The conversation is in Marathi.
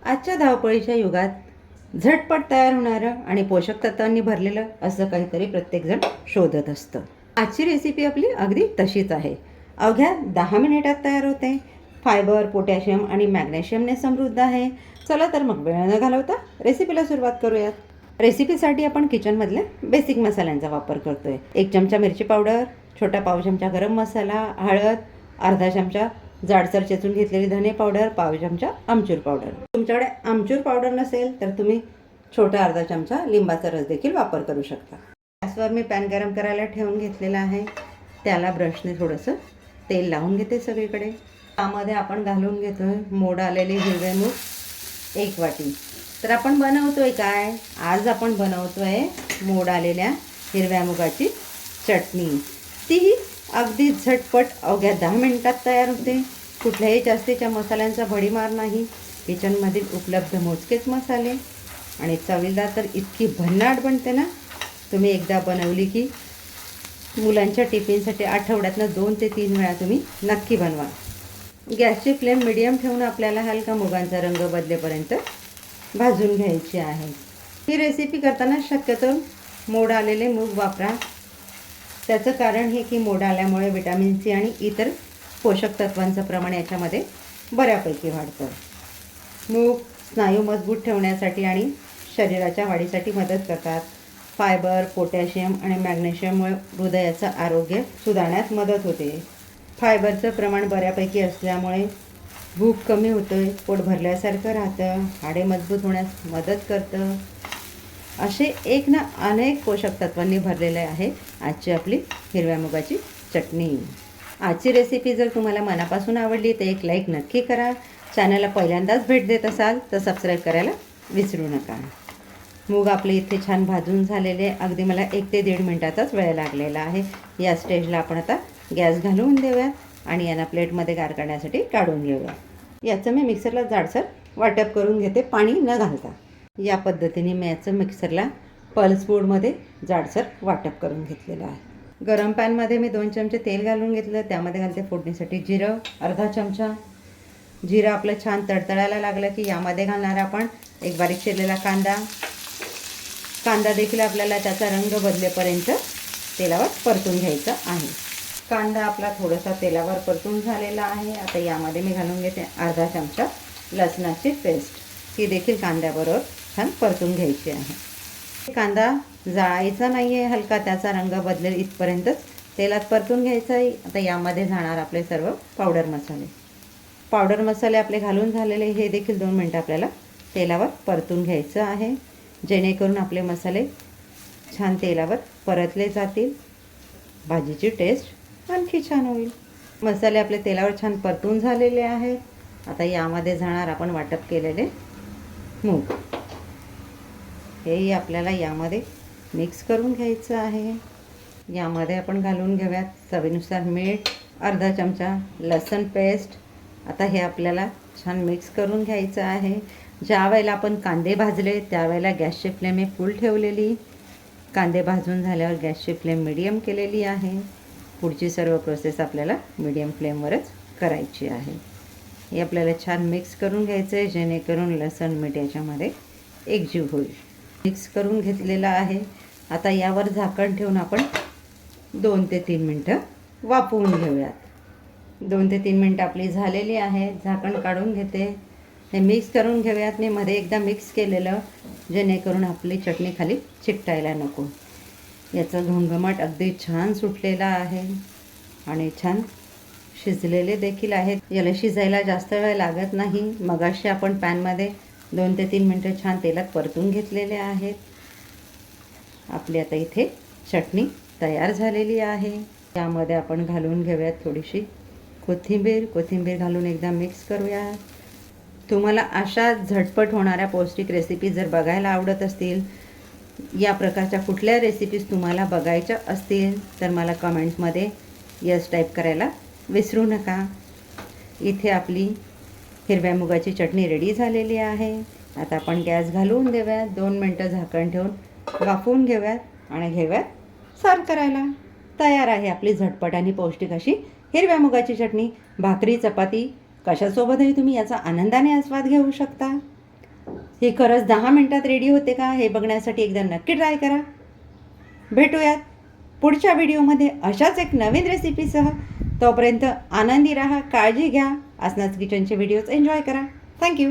आजच्या धावपळीच्या युगात झटपट तयार होणारं आणि पोषक तत्वांनी भरलेलं असं काहीतरी प्रत्येकजण शोधत असतं. आजची रेसिपी आपली अगदी तशीच आहे. अवघ्या 10 मिनिटात तयार होते. फायबर, पोटॅशियम आणि मॅग्नेशियमने समृद्ध आहे. चला तर मग वेळ न घालवता रेसिपीला सुरुवात करूयात. रेसिपीसाठी आपण किचनमधल्या बेसिक मसाल्यांचा वापर करतोय. 1 चमचा मिरची पावडर, छोटा पाव चमचा गरम मसाला, हळद, अर्धा चमचा जाडसर चेचून घेतलेली धने पावडर, पाव चमचा आमचूर पावडर. तुमच्याकडे आमचूर पावडर नसेल तर तुम्ही छोटा अर्धा चमचा लिंबाचा रस देखील वापर करू शकता. गॅसवर मी पॅन गरम करायला ठेवून घेतलेला आहे. त्याला ब्रशने थोडंसं तेल लावून घेते सगळीकडे. त्यामध्ये आपण घालून घेतोय मोड आलेले हिरवे मूग 1 वाटी. तर आपण बनवतोय काय? आज आपण बनवतोय मोड आलेल्या हिरव्या मुगाची चटणी. तीही अगदी झटपट अवघ्या 10 मिनिटात तयार होते. कुठल्याही जास्तीच्या मसाल्यांचा भडीमार नाही. किचनमधील उपलब्ध मोजकेच मसाले आणि चवीला तर इतकी भन्नाट बनते ना. तुम्ही एकदा बनवली की मुलांच्या टिफिनसाठी आठवड्यातनं 2 ते 3 वेळा तुम्ही नक्की बनवा. गॅसची फ्लेम मिडियम ठेवून आपल्याला हलका मुगांचा रंग बदलेपर्यंत भाजून घ्यायची आहे. ही रेसिपी करताना शक्यतो मोड आलेले मूग वापरा. त्याचं कारण हे की मोड आल्यामुळे विटॅमिन सी आणि इतर पोषक तत्वांचं प्रमाण याच्यामध्ये बऱ्यापैकी वाढतं. मूग स्नायू मजबूत ठेवण्यासाठी आणि शरीराच्या वाढीसाठी मदत करतात. फायबर, पोटॅशियम आणि मॅग्नेशियममुळे हृदयाचं आरोग्य सुधारण्यास मदत होते. फायबरचं प्रमाण बऱ्यापैकी असल्यामुळे भूक कमी होतं, पोट भरल्यासारखं राहतं, हाडे मजबूत होण्यास मदत करतं. असे एक ना अनेक पोषक तत्वांनी भरलेले आहे आजची आपली हिरव्या मुगाची चटणी. आजची रेसिपी जर तुम्हाला मनापासून आवडली तर एक लाईक नक्की करा. चॅनलला पहिल्यांदाच भेट देत असाल तर सबस्क्राईब करायला विसरू नका. मूग आपले इथे छान भाजून झालेले. अगदी मला 1 ते 1.5 मिनिटाचाच वेळ लागलेला आहे. या स्टेजला आपण आता गॅस घालवून देऊयात आणि यांना प्लेटमध्ये गार करण्यासाठी काढून घेऊया. याचं मी मिक्सरला जाडसर वाटप करून घेते, पाणी न घालता. या पद्धतीने मी याचं मिक्सरला पल्स मोडमध्ये जाडसर वाटप करून घेतलेलं आहे. गरम पॅनमध्ये मी 2 चमचे तेल घालून घेतलं. त्यामध्ये घालते फोडणीसाठी जिरं अर्धा चमचा. जिरं आपलं छान तडतडायला लागलं की यामध्ये घालणार आपण एक बारीक चिरलेला कांदा. कांदा देखील आपल्याला त्याचा रंग बदलेपर्यंत तेलावर परतून घ्यायचा आहे. कांदा आपला थोडासा तेलावर परतून झालेला आहे. आता यामध्ये मी घालून घेते अर्धा चमचा लसणाची पेस्ट. ही देखील कांद्याबरोबर छान परतून घ्यायची आहे. कांदा जाळायचा नाही आहे, हलका त्याचा रंग बदलेल इथपर्यंतच तेलात परतून घ्यायचा आहे. आता यामध्ये जाणार आपले सर्व पावडर मसाले. पावडर मसाले आपले घालून झालेले हे देखील 2 मिनटं आपल्याला तेलावर परतून घ्यायचं आहे, जेणेकरून आपले मसाले छान तेलावर परतले जातील. भाजीची टेस्ट आणखी छान होईल. मसाले आपले तेलावर छान परतून झालेले आहेत. आता यामध्ये जाणार आपण वाटप केलेले मूग. हेही आपल्याला यामध्ये मिक्स करून घ्यायचं आहे. यामध्ये आपण घालून घेऊयात चवीनुसार मीठ, अर्धा चमचा लसूण पेस्ट. आता हे आपल्याला छान मिक्स करून घ्यायचं आहे. ज्या वेळेला आपण कांदे भाजले त्यावेळेला गॅसची फ्लेम मी फुल ठेवलेली. कांदे भाजून झाल्यावर गॅसची फ्लेम मिडियम केलेली आहे. पुढची सर्व प्रोसेस आपल्याला मिडियम फ्लेमवरच करायची आहे. हे आपल्याला छान मिक्स करून घ्यायचं आहे, जेणेकरून लसूण मीठ याच्यामध्ये एकजीव होईल. मिक्स करून घेतलेलं आहे. आता यावर झाकण ठेवून आपण 2 ते 3 मिनटं वाफवून घेऊयात. 2 ते 3 मिनटं आपली झालेली आहे. झाकण काढून घेते. हे मिक्स करून घेऊयात. मी मध्ये एकदा मिक्स केलेलं, जेणेकरून आपली चटणी खाली चिकटायला नको. याचा घमघमाट अगदी छान सुटलेला आहे आणि छान शिजलेले देखील आहेत. याला शिजायला जास्त वेळ लागत नाही. मगाशी आपण पॅनमध्ये 2 ते 3 मिनटं छान तेलात परतून घेतलेले आहेत. आपली आता इथे चटणी तयार झालेली आहे. त्यामध्ये आपण घालून घेऊयात थोडीशी कोथिंबीर घालून एकदा मिक्स करूया. तुम्हाला अशा झटपट होणाऱ्या पौष्टिक रेसिपी जर बघायला आवडत असतील, या प्रकारच्या कुठल्या रेसिपीज तुम्हाला बघायच्या असतील तर मला कमेंट्समध्ये यस टाईप करायला विसरू नका. इथे आपली हिरव्या मुगाची चटणी रेडी झालेली आहे. आता आपण गॅस घालवून देऊयात. 2 मिनटं झाकण ठेवून वाफवून घेऊयात आणि घेऊयात सर्व करायला. तयार आहे आपली झटपट आणि पौष्टिक अशी हिरव्या मुगाची चटणी. भाकरी, चपाती कशासोबतही तुम्ही याचा आनंदाने आस्वाद घेऊ शकता. ही खरंच 10 मिनिटात रेडी होते का हे बघण्यासाठी एकदा नक्की ट्राय करा. भेटूयात पुढच्या व्हिडिओमध्ये अशाच एक नवीन रेसिपीसह. तोपर्यंत आनंदी राहा, काळजी घ्या. आसनाच किचनचे व्हिडिओज एन्जॉय करा. थँक्यू.